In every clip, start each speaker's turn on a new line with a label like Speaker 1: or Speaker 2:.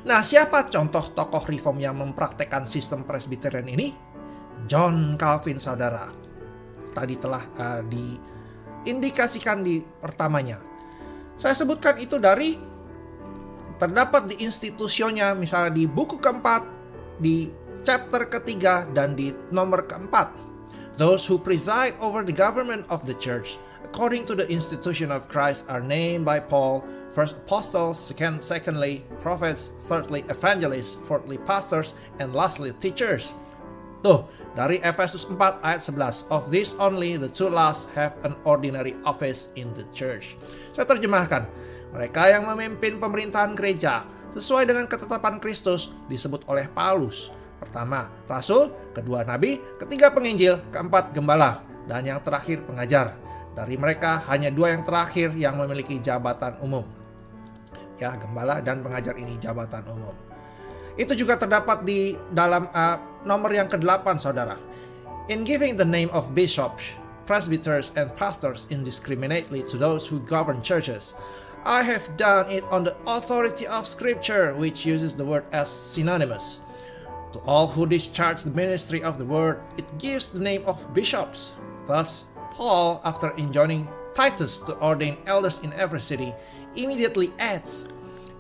Speaker 1: Nah, siapa contoh tokoh reform yang mempraktekkan sistem presbyterian ini? John Calvin, saudara. Tadi telah diindikasikan di pertamanya. Saya sebutkan itu dari terdapat di institusionya, misalnya di buku keempat, di chapter ketiga, dan di nomor keempat. Those who preside over the government of the church, according to the institution of Christ, are named by Paul, first apostles, secondly prophets, thirdly evangelists, fourthly pastors, and lastly teachers. Tuh, dari Efesus 4 ayat 11. Of this only the two last have an ordinary office in the church. Saya terjemahkan. Mereka yang memimpin pemerintahan gereja sesuai dengan ketetapan Kristus disebut oleh Paulus. Pertama, rasul, kedua nabi, ketiga penginjil, keempat gembala, dan yang terakhir pengajar. Dari mereka hanya dua yang terakhir yang memiliki jabatan umum. Ya, gembala dan pengajar ini jabatan umum. Itu juga terdapat di dalam nomor yang ke-8, saudara. In giving the name of bishops, presbyters, and pastors indiscriminately to those who govern churches, I have done it on the authority of Scripture, which uses the word as synonymous. To all who discharge the ministry of the word, it gives the name of bishops. Thus, Paul, after enjoining Titus to ordain elders in every city, immediately adds,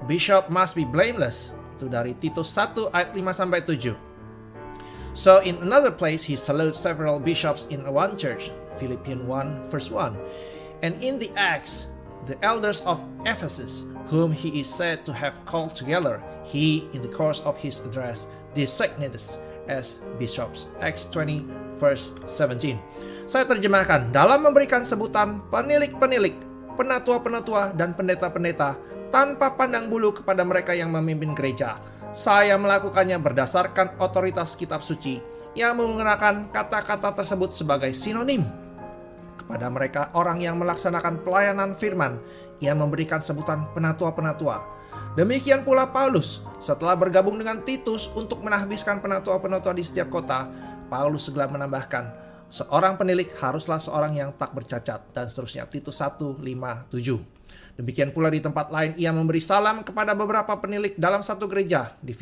Speaker 1: bishop must be blameless. Itu dari Titus 1 ayat 5-7. So in another place, he salutes several bishops in one church, Philippians 1 verse 1. And in the Acts, the elders of Ephesus, whom he is said to have called together, he, in the course of his address, designated as bishops. Acts 20 verse 17. Saya terjemahkan, dalam memberikan sebutan penilik-penilik, penatua-penatua, dan pendeta-pendeta, tanpa pandang bulu kepada mereka yang memimpin gereja, saya melakukannya berdasarkan otoritas kitab suci yang menggunakan kata-kata tersebut sebagai sinonim. Kepada mereka orang yang melaksanakan pelayanan firman, ia memberikan sebutan penatua-penatua. Demikian pula Paulus, setelah bergabung dengan Titus untuk menahbiskan penatua-penatua di setiap kota, Paulus segera menambahkan, seorang penilik haruslah seorang yang tak bercacat, dan seterusnya. Titus 1, 5, 7. Demikian pula di tempat lain ia memberi salam kepada beberapa penilik dalam satu gereja di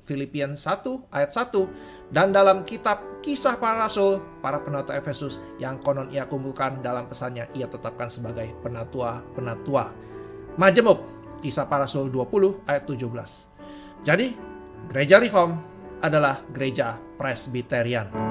Speaker 1: Filipian 1 ayat 1 dan dalam kitab Kisah Para Rasul, para penatua Efesus yang konon ia kumpulkan dalam pesannya ia tetapkan sebagai penatua-penatua. Majemuk, Kisah Para Rasul 20 ayat 17. Jadi, gereja Reform adalah gereja Presbyterian.